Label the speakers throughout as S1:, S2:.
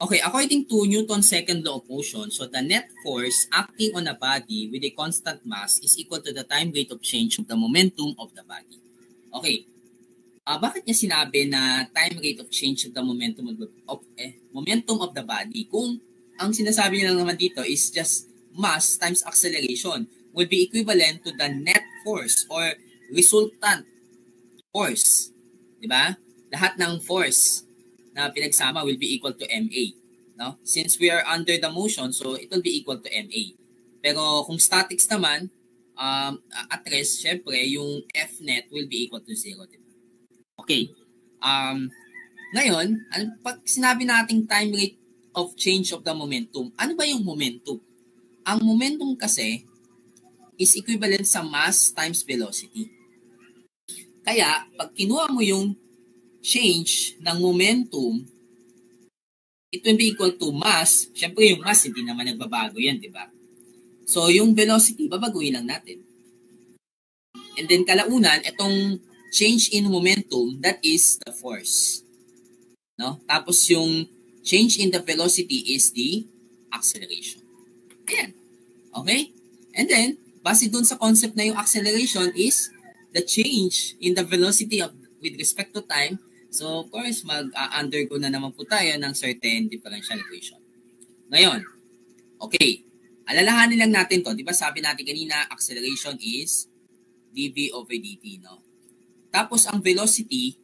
S1: Okay, according to Newton's second law of motion, so the net force acting on a body with a constant mass is equal to the time rate of change of the momentum of the body. Okay, bakit niya sinabi na time rate of change of the momentum of the body? Kung ang sinasabi niya lang naman dito is just mass times acceleration will be equivalent to the net force or resultant force. Diba? Lahat ng force na pinagsama will be equal to MA. No? Since we are under the motion, so it will be equal to MA. Pero kung statics naman, at rest, syempre, yung F net will be equal to 0. Diba? Okay. Ngayon, pag sinabi nating time rate of change of the momentum, ano ba yung momentum? Ang momentum kasi is equivalent sa mass times velocity. Kaya, pag kinuha mo yung change ng momentum, it will be equal to mass. Siyempre, yung mass, hindi naman nagbabago yan, di ba? So, yung velocity, babaguhin lang natin. And then, kalaunan, itong change in momentum, that is the force. No? Tapos, yung change in the velocity is the acceleration. Ayan. Okay? And then, base dun sa concept na yung acceleration is the change in the velocity with respect to time. So, of course, mag-undergo na naman po tayo ng certain differential equation. Ngayon, okay, alalahanin lang natin to. Di ba sabi natin kanina, acceleration is dv over dt, no? Tapos, ang velocity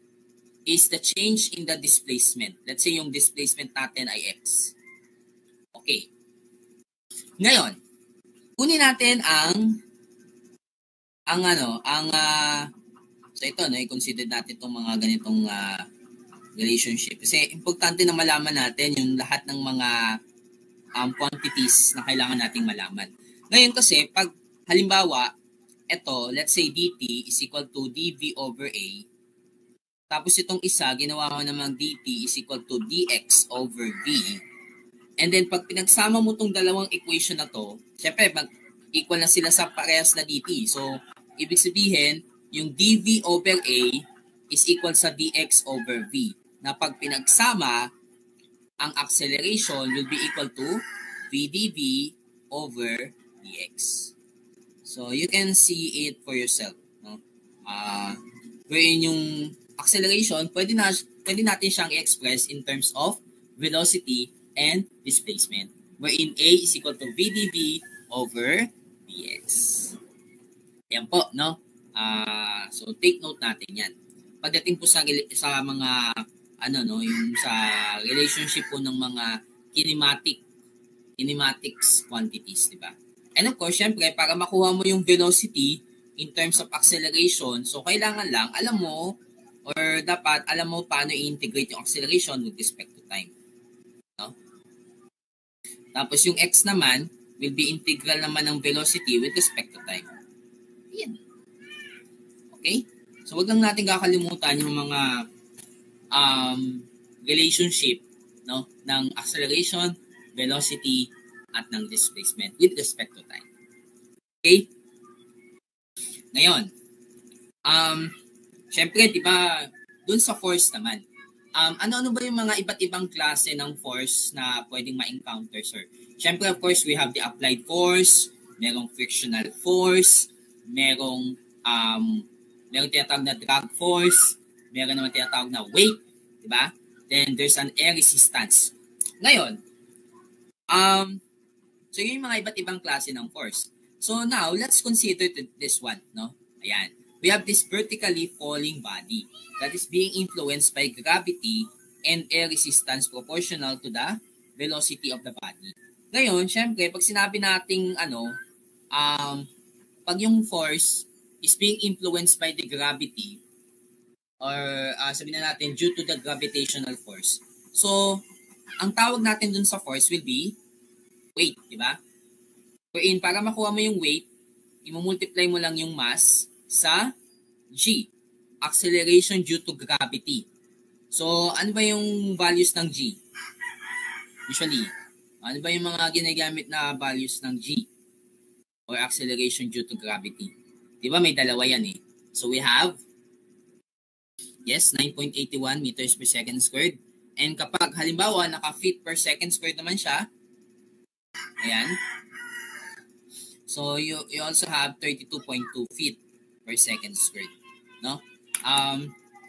S1: is the change in the displacement. Let's say yung displacement natin ay x. Okay. Ngayon, kunin natin so ito, no, i-consider natin itong mga ganitong relationship. Kasi importante na malaman natin yung lahat ng mga quantities na kailangan nating malaman. Ngayon kasi, pag halimbawa, ito, let's say dt is equal to dv over a. Tapos itong isa, ginawa mo namang dt is equal to dx over v. And then, pag pinagsama mo itong dalawang equation na to, syempre, equal na sila sa parehas na dt. So, ibig sabihin, yung dv over a is equal sa dx over v. Na pag pinagsama, ang acceleration will be equal to v dv over dx. So, you can see it for yourself. No? Wherein yung acceleration, pwede natin siyang i-express in terms of velocity and displacement. Wherein a is equal to v dv over dx. Yan po, no? So take note natin yan. Pagdating po sa mga yung sa relationship po ng mga kinematics quantities, di ba? And of course, syempre, para makuha mo yung velocity in terms of acceleration, so kailangan lang alam mo paano i-integrate yung acceleration with respect to time. No? Tapos yung x naman will be integral naman ng velocity with respect to time. Yan. Okay? So, wag lang natin kakalimutan yung mga relationship, no, ng acceleration, velocity, at ng displacement with respect to time. Okay? Ngayon, syempre, di ba, dun sa force naman, ano ba yung mga iba't ibang klase ng force na pwedeng ma-encounter, sir? Syempre, of course, we have the applied force, merong frictional force, merong tinatawag na drag force, meron naman tinatawag na weight, di ba? Then there's an air resistance. Ngayon, so yun yung mga iba't ibang klase ng force. So now, let's consider this one, no? Ayan. We have this vertically falling body that is being influenced by gravity and air resistance proportional to the velocity of the body. Ngayon, syempre, pag sinabi nating pag yung force is being influenced by the gravity or sabihin na natin due to the gravitational force. So, ang tawag natin dun sa force will be weight, di ba? Wherein, para makuha mo yung weight, i-multiply mo lang yung mass sa g, acceleration due to gravity. So, ano ba yung values ng g? Usually, ano ba yung mga ginagamit na values ng g or acceleration due to gravity? Di ba may dalawa yan eh. So we have, yes, 9.81 meters per second squared. And kapag halimbawa naka-feet per second squared naman siya, ayan. So you also have 32.2 feet per second squared, no?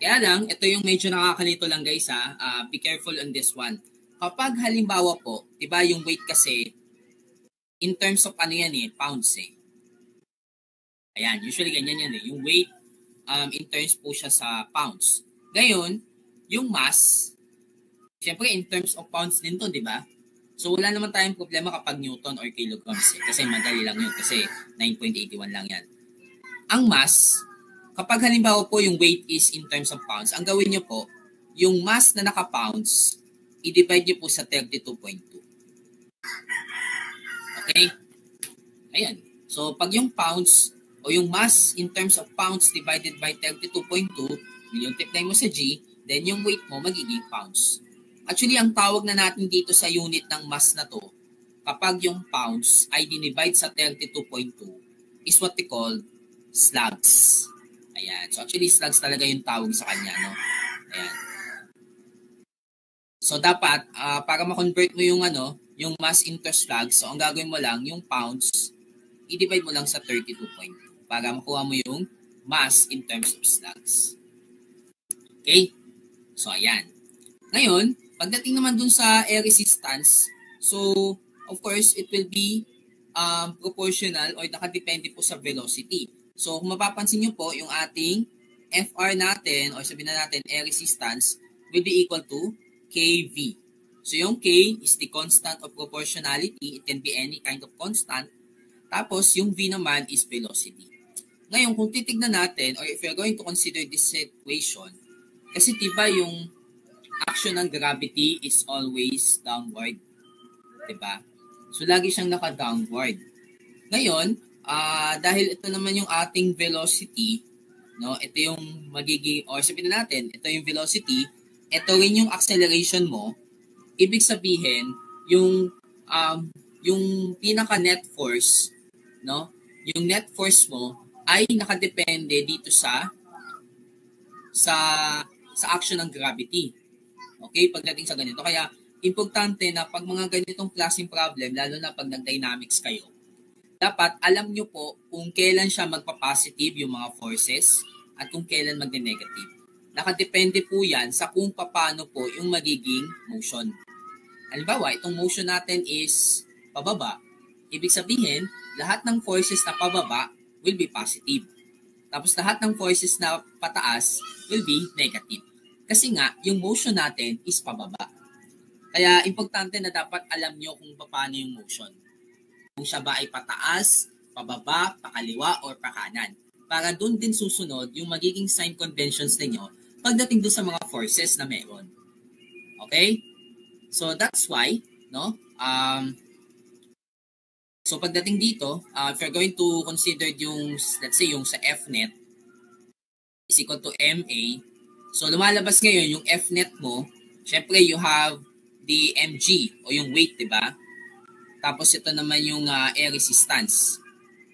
S1: Kaya lang, ito yung medyo nakakalito lang guys ha. Be careful on this one. Kapag halimbawa po, 'di ba yung weight kasi in terms of ano yan pounds Ayan, usually ganyan yan yung weight in terms po siya sa pounds. Ngayon, yung mass, siyempre in terms of pounds din to, di ba? So wala naman tayong problema kapag newton or kilograms kasi madali lang yun kasi 9.81 lang yan. Ang mass, kapag halimbawa po yung weight is in terms of pounds, ang gawin nyo po, yung mass na naka-pounds, i-divide nyo po sa 32.2. Okay? Ayan. So pag yung pounds o yung mass in terms of pounds divided by 32.2, multiply mo sa G, then yung weight mo magiging pounds. Actually, ang tawag na natin dito sa unit ng mass na to, kapag yung pounds ay dinivide sa 32.2, is what we call slugs. Ayan. So actually, slugs talaga yung tawag sa kanya, no? Ayan. So dapat, para ma-convert mo yung yung mass into slugs, so ang gagawin mo lang, yung pounds, i-divide mo lang sa 32.2 para makuha mo yung mass in terms of slugs. Okay? So, ayan. Ngayon, pagdating naman dun sa air resistance, so, of course, it will be proportional or nakadepende po sa velocity. So, kung mapapansin nyo po, yung ating FR natin, or sabihin na natin air resistance, will be equal to kV. So, yung K is the constant of proportionality. It can be any kind of constant. Tapos, yung V naman is velocity. Ngayon, kung titignan natin, or if you're going to consider this equation, kasi diba yung action ng gravity is always downward. Diba? So, lagi siyang naka-downward. Ngayon, dahil ito naman yung ating velocity, no? Ito yung magiging, or sabihin na natin, ito yung velocity, ito rin yung acceleration mo, ibig sabihin, yung pinaka-net force, no? Yung net force mo ay nakadepende dito sa action ng gravity. Okay, pagdating sa ganito. Kaya importante na pag mga ganitong klaseng problem, lalo na pag nag-dynamics kayo, dapat alam nyo po kung kailan siya magpa-positive yung mga forces at kung kailan magne-negative. Nakadepende po yan sa kung paano po yung magiging motion. Halimbawa, itong motion natin is pababa. Ibig sabihin, lahat ng forces na pababa will be positive. Tapos lahat ng forces na pataas will be negative. Kasi nga, yung motion natin is pababa. Kaya importante na dapat alam nyo kung paano yung motion. Kung siya ba ay pataas, pababa, pakaliwa, or pakanan. Para doon din susunod yung magiging sign conventions ninyo pagdating doon sa mga forces na meron. Okay? So that's why, no? So pagdating dito, if you're going to consider yung, let's say, yung sa Fnet is equal to MA. So lumalabas ngayon yung Fnet mo, syempre you have the mg o yung weight, di ba? Tapos ito naman yung air resistance,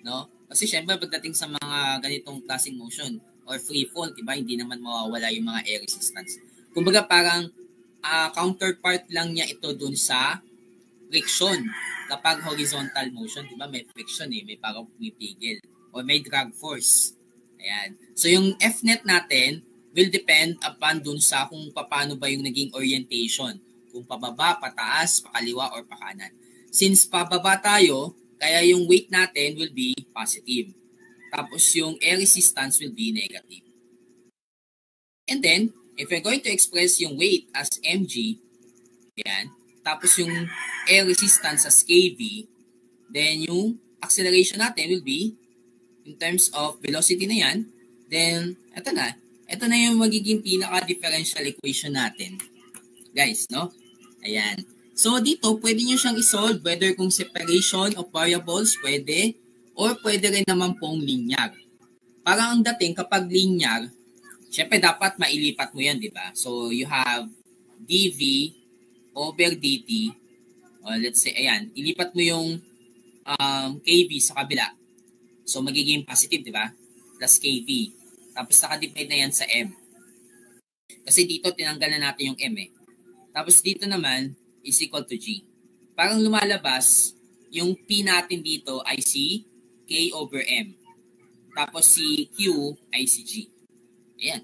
S1: no? Kasi syempre pagdating sa mga ganitong klaseng motion or free fall, di ba? Hindi naman mawawala yung mga air resistance. Kumbaga parang counterpart lang niya ito dun sa friction. Kapag horizontal motion, di ba, may friction may parang pumipigil or may drag force. Ayan. So yung Fnet natin will depend upon dun sa kung paano ba yung naging orientation. Kung pababa, pataas, pakaliwa, or pakanan. Since pababa tayo, kaya yung weight natin will be positive. Tapos yung air resistance will be negative. And then, if we're going to express yung weight as mg, yan, tapos yung air resistance as kV, then yung acceleration natin will be, in terms of velocity na yan, then ito na yung magiging pinaka-differential equation natin. Guys, no? Ayan. So dito, pwede nyo siyang isolve whether kung separation of variables, pwede, or pwede rin naman pong linear. Parang ang dating kapag linear, syempre dapat mailipat mo yan, di ba? So you have dv over dt, let's say, ayan, ilipat mo yung kV sa kabila. So, magiging positive, di ba? Plus kV. Tapos, nakadivide na yan sa m. Kasi dito, tinanggal na natin yung m Tapos dito naman is equal to G. Parang lumalabas, yung P natin dito ay si K over M. Tapos si Q ay si G. Ayan.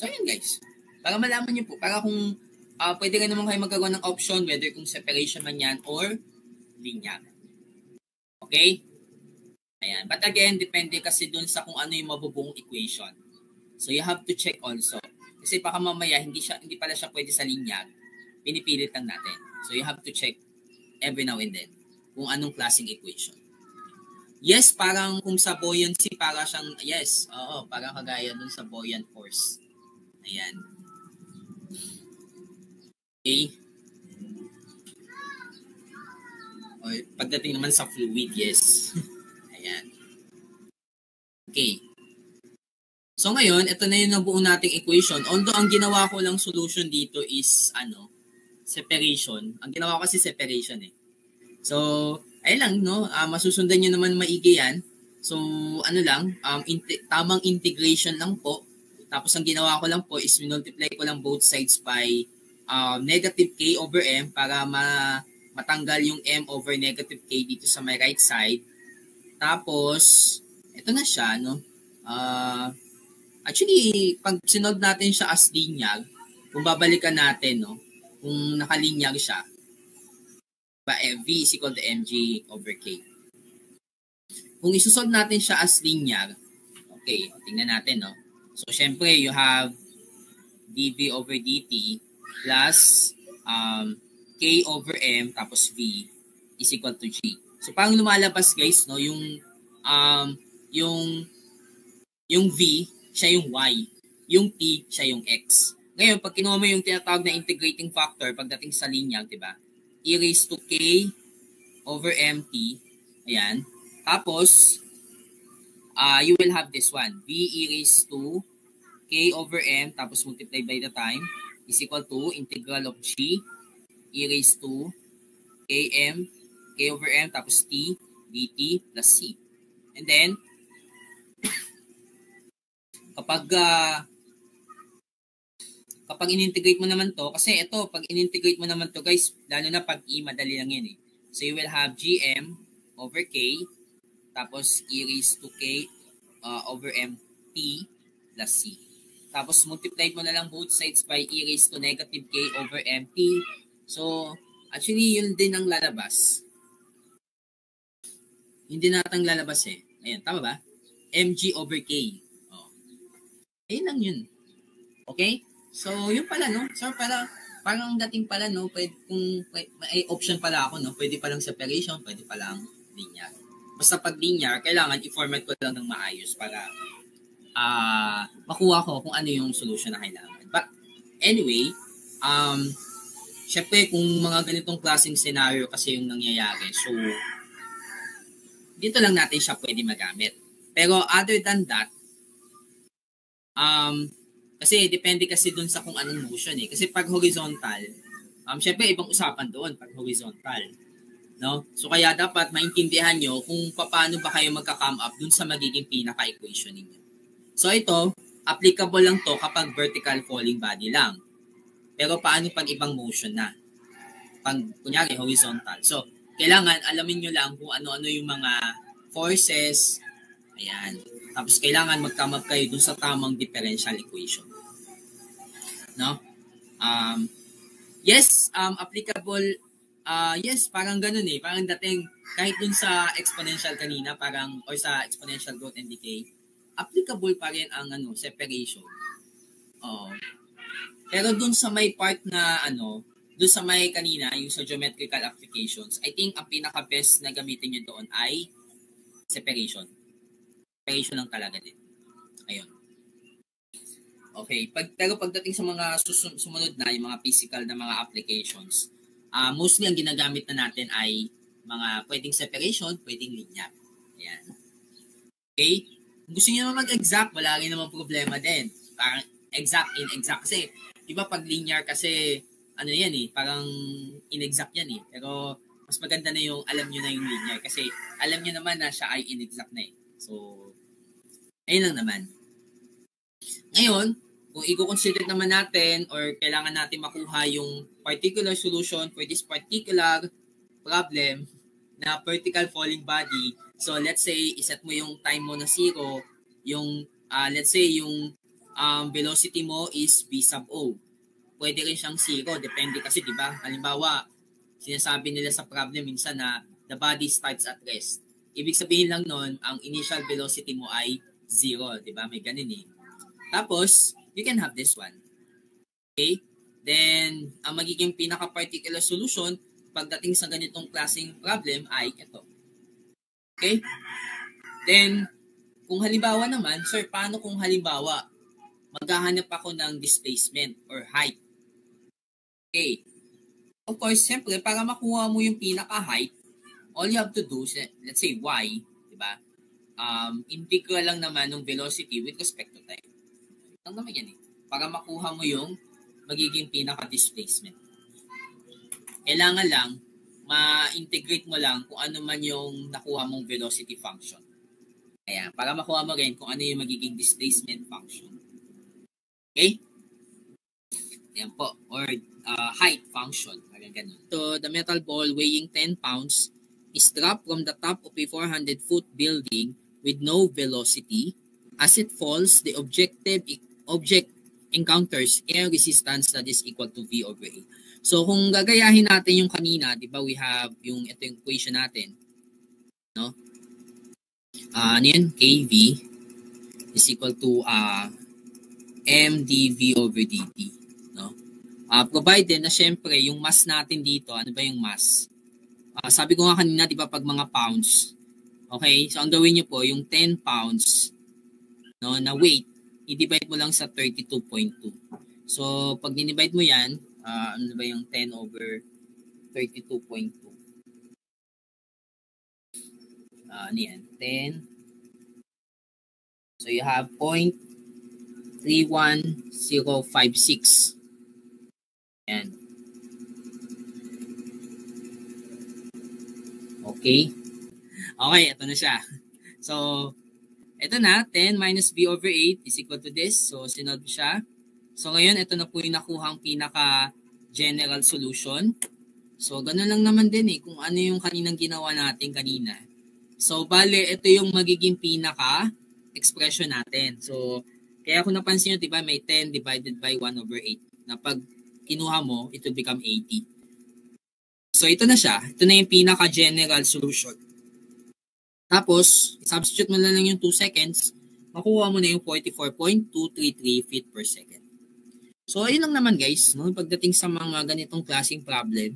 S1: So, ayan guys. Para malaman nyo po, para kung pwede rin naman kayo magkaroon ng option, whether kung separation man yan or linear. Okay? Ayan. But again, depende kasi dun sa kung ano yung mabubuong equation. So, you have to check also. Kasi baka mamaya, hindi pala siya pwede sa linear. Pinipilit lang natin. So, you have to check every now and then kung anong klaseng equation. Yes, parang kung sa buoyancy, para siyang, yes, oo, parang kagaya dun sa buoyant force. Ayan. Okay. O, pagdating naman sa fluid, yes. Ayan. Okay. So ngayon, ito na yung nabuo nating equation. Although ang ginawa ko lang solution dito is, separation. Ang ginawa ko kasi separation eh. So, ayun lang, no? Masusundan nyo naman maigi yan. So, tamang integration lang po. Tapos ang ginawa ko lang po is multiply ko lang both sides by negative k over m para matanggal yung m over negative k dito sa my right side. Tapos, ito na siya, no? Actually, pag sinod natin siya as linear, kung babalikan natin, no? Kung nakalinear siya, V is equal to mg over k. Kung isusolve natin siya as linear, okay, tingnan natin, no? So, syempre, you have dv over dt plus k over m tapos v is equal to g. So, parang lumalabas, guys, no? Yung v, siya yung y. Yung t, siya yung x. Ngayon, pag kinuha mo yung tinatawag na integrating factor pagdating sa linear, di ba? E raised to k over mt. Ayan. Tapos, you will have this one. V e raised to k over m, tapos multiply by the time, is equal to integral of g e raised to km, k over m, tapos t, dt plus c. And then, kapag in-integrate mo naman to, kasi ito, pag in-integrate mo naman to guys, lalo na pag e, madali lang yan eh. So you will have gm over k, tapos e raised to k over mt plus c. Tapos multiply mo na lang both sides by e raised to negative k over mt. So, actually, yun din ang lalabas. Hindi natang lalabas eh. Ayan, tama ba? mg over k. Ayun lang yun. Okay? So, yun pala, no? So, parang dating pala, no? Kung may option pala ako, no? Pwede palang separation, pwede palang linear. Basta pag linear, kailangan i-format ko lang ng maayos para makuha ko kung ano yung solution na kailangan. But, anyway, syempre, kung mga ganitong klaseng scenario kasi yung nangyayari, so, dito lang natin siya pwede magamit. Pero, other than that, kasi depende kasi dun sa kung anong motion eh. Kasi pag horizontal, syempre ibang usapan doon pag horizontal. No? So kaya dapat maintindihan nyo kung paano ba kayo magka-come up dun sa magiging pinaka-equation ninyo. So ito, applicable lang to kapag vertical falling body lang. Pero paano pag ibang motion na? Pag kunyari horizontal. So, kailangan alamin nyo lang kung ano-ano yung mga forces. Ayan. Tapos kailangan mag-come up kayo dun sa tamang differential equation. No? Yes, applicable. Yes, parang ganun eh. Parang dating kahit dun sa exponential kanina, parang or sa exponential growth and decay, applicable pa rin ang separation. Pero dun sa may part na dun sa may kanina, yung sa geometrical applications, I think ang pinaka-best na gamitin nyo doon ay separation. Separation lang talaga din. Ayun. Okay. Pero pagdating sa mga sumunod na, yung mga physical na mga applications, mostly ang ginagamit na natin ay mga pwedeng separation, pwedeng linear. Ayan. Okay? Kung gusto nyo naman mag-exact, wala rin naman problema din. Parang exact, inexact. Kasi, iba pag linear kasi, yan eh, parang inexact yan eh. Pero, mas maganda na yung alam nyo na yung linear. Kasi, alam nyo naman na siya ay inexact na eh. So, ayun lang naman. Ngayon, kung i-consider naman natin or kailangan natin makuha yung particular solution for this particular problem na vertical falling body. So let's say iset mo yung time mo na 0, yung let's say yung velocity mo is v sub o. Pwede rin siyang 0, depende kasi 'di ba? Halimbawa, sinasabi nila sa problem minsan na the body starts at rest. Ibig sabihin lang nun, ang initial velocity mo ay 0, 'di ba? May ganun eh. Tapos, you can have this one. Okay? Then, ang magiging pinaka-particular solution pagdating sa ganitong klaseng problem ay ito. Okay? Then, kung halimbawa naman, sir, paano kung halimbawa, maghahanap ako ng displacement or height? Okay. Of course, siyempre, para makuha mo yung pinaka-height, all you have to do, let's say, y, di ba? Integral lang naman ng velocity with respect to time. Ito naman yan eh. Para makuha mo yung magiging pinaka-displacement. Kailangan lang, ma-integrate mo lang kung ano man yung nakuha mong velocity function. Kaya, para makuha mo rin kung ano yung magiging displacement function. Okay? Ayan po. Or height function. So, the metal ball weighing 10 pounds is dropped from the top of a 400-foot building with no velocity. As it falls, the object encounters air resistance that is equal to V over A. So, kung gagayahin natin yung kanina, di ba we have yung ito yung equation natin. No? Ano yan? KV is equal to mdV over dt. No? Provided na syempre, yung mass natin dito, ano ba yung mass? Sabi ko nga kanina, di ba, pag mga pounds. Okay? So, ang gawin nyo po, yung 10 pounds no, na weight, i-divide mo lang sa 32.2. So, pag dinivide mo yan, ano ba yung 10 over 32.2? Ano yan? 10. So, you have 0.31056. Yan. Okay. Okay, ito na siya. So, ito na, 10 minus v over 8 is equal to this. So, sinolve siya. So, ngayon, ito na po yung nakuhang pinaka-general solution. So, ganun lang naman din eh, kung ano yung kaninang ginawa natin kanina. So, bale, ito yung magiging pinaka-expression natin. So, kaya kung napansin nyo, diba, may 10 divided by 1 over 8. Na pag kinuha mo, it will become 80. So, ito na siya. Ito na yung pinaka-general solution. Tapos, substitute mo na lang yung 2 seconds, makuha mo na yung 44.233 feet per second. So, ayun lang naman guys, no? Pagdating sa mga ganitong klaseng problem,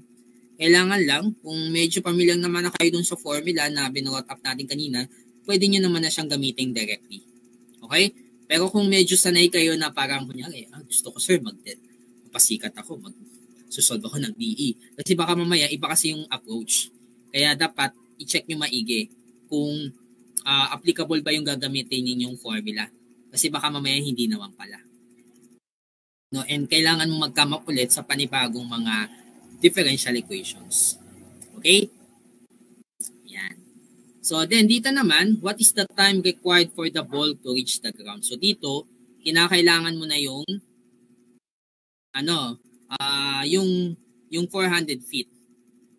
S1: kailangan lang, kung medyo pamilyar naman na kayo dun sa formula na binurot up natin kanina, pwede nyo naman na siyang gamitin directly. Okay? Pero kung medyo sanay kayo na parang kunyari, gusto ko sir, magpasikat ako, magsusolve ako ng DE. Kasi baka mamaya, iba kasi yung approach. Kaya dapat, i-check nyo maigi kung applicable ba yung gagamitin ninyong formula. Kasi baka mamaya hindi naman pala. No, and kailangan mong mag-come up ulit sa panibagong mga differential equations. Okay? Yan. So then dito naman, what is the time required for the ball to reach the ground? So dito, kinakailangan mo na yung yung 400 feet.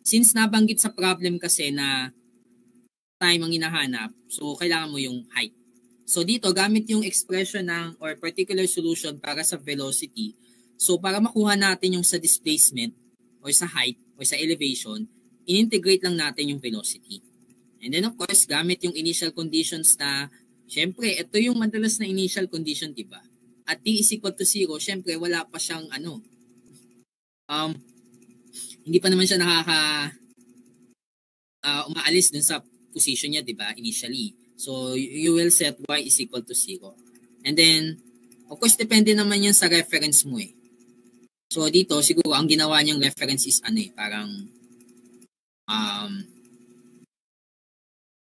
S1: Since nabanggit sa problem kasi na time ang hinahanap, so kailangan mo yung height. So dito, gamit yung expression ng or particular solution para sa velocity. So para makuha natin yung sa displacement or sa height or sa elevation, in-integrate lang natin yung velocity. And then of course, gamit yung initial conditions na, syempre, ito yung madalas na initial condition, diba? At t is equal to 0, syempre, wala pa siyang hindi pa naman siya umaalis dun sa position niya, diba? Initially. So, you will set y is equal to 0. And then, of course, depende naman yan sa reference mo eh. So, dito, siguro, ang ginawa niyang reference is parang,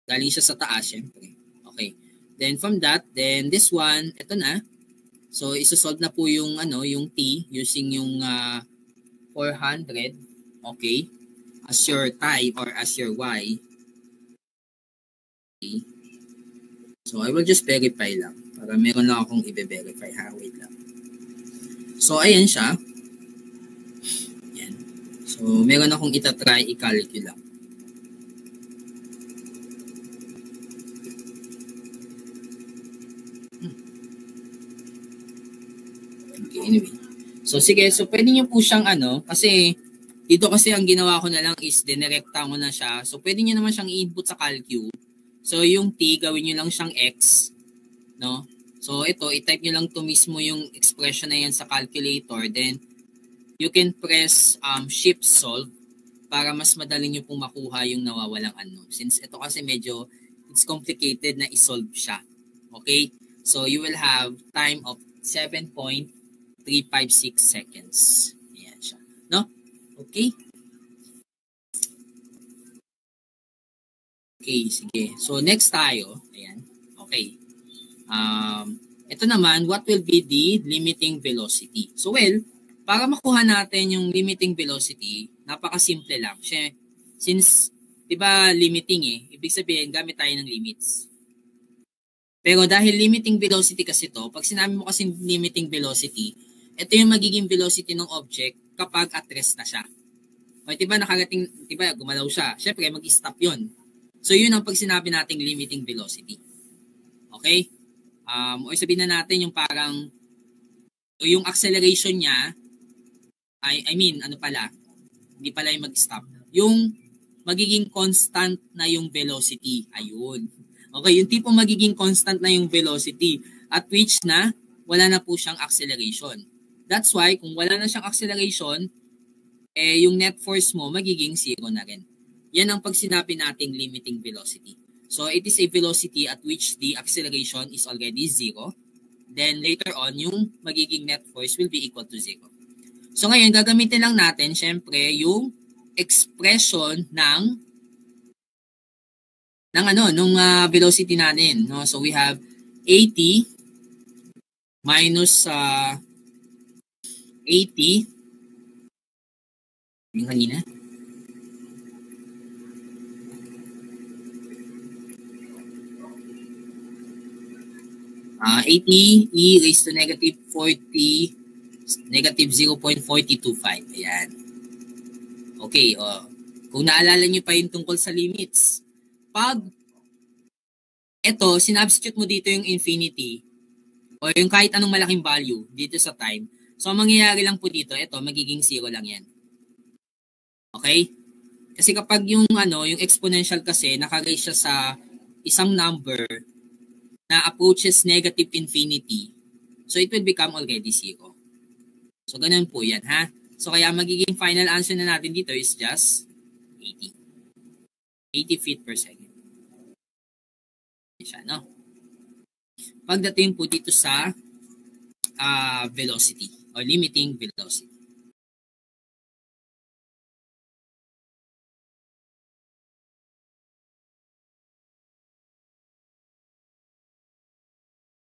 S1: galing siya sa taas, syempre. Okay. Then, from that, then this one, ito na. So, isa-solve na po yung, yung t, using yung 400, okay, as your time or as your y. Okay. So, I will just verify lang. Para meron lang akong i-verify. Wait lang. So, ayan siya. Ayan. So, meron akong itatry i-calculate. Okay, anyway. So, sige. So, pwede nyo po siyang kasi dito kasi ang ginawa ko na lang is dinirekta ko na siya. So, pwede nyo naman siyang i-input sa calcu. So, yung t, gawin nyo lang siyang x. No? So, ito, i-type nyo lang to mismo yung expression na yan sa calculator. Then, you can press shift solve para mas madali nyo pong makuha yung nawawalang unknown. Since ito kasi medyo it's complicated na i-solve siya. Okay? So, you will have time of 7.356 seconds. Ayan siya. No? Okay? Okay, sige. So, next tayo. Ayan. Okay. Ito naman, what will be the limiting velocity? So, well, para makuha natin yung limiting velocity, napakasimple lang. Since, di ba, limiting ibig sabihin, gamit tayo ng limits. Pero dahil limiting velocity kasi to, pag sinabi mo kasi limiting velocity, ito yung magiging velocity ng object kapag at rest na siya. O, diba, nakarating, diba, gumalaw siya. Syempre, mag-stop yun. So, yun ang pag sinabi nating limiting velocity. Okay? O sabihin na natin yung parang, o yung acceleration niya, hindi pala yung mag-stop. Yung magiging constant na yung velocity. Ayun. Okay, yung tipong magiging constant na yung velocity at which na wala na po siyang acceleration. That's why, kung wala na siyang acceleration, yung net force mo magiging zero na rin. Yan ang pag sinabi nating limiting velocity. So, it is a velocity at which the acceleration is already zero. Then, later on, yung magiging net force will be equal to zero. So, ngayon, gagamitin lang natin, syempre, yung expression nung velocity natin. No? So, we have 80 minus 80. Yung kanina. Uh, 80 e raised to negative 40, negative 0.425. Ayan. Okay, kung naalala nyo pa yung tungkol sa limits, pag ito, sinubstitute mo dito yung infinity o yung kahit anong malaking value dito sa time, so ang mangyayari lang po dito, ito, magiging zero lang yan. Okay? Kasi kapag yung exponential kasi, nakaraise siya sa isang number na approaches negative infinity, so it will become already zero. So, ganun po yan, ha? So, kaya magiging final answer na natin dito is just 80. 80 feet per second. Siya, no? Pagdating po dito sa velocity or limiting velocity.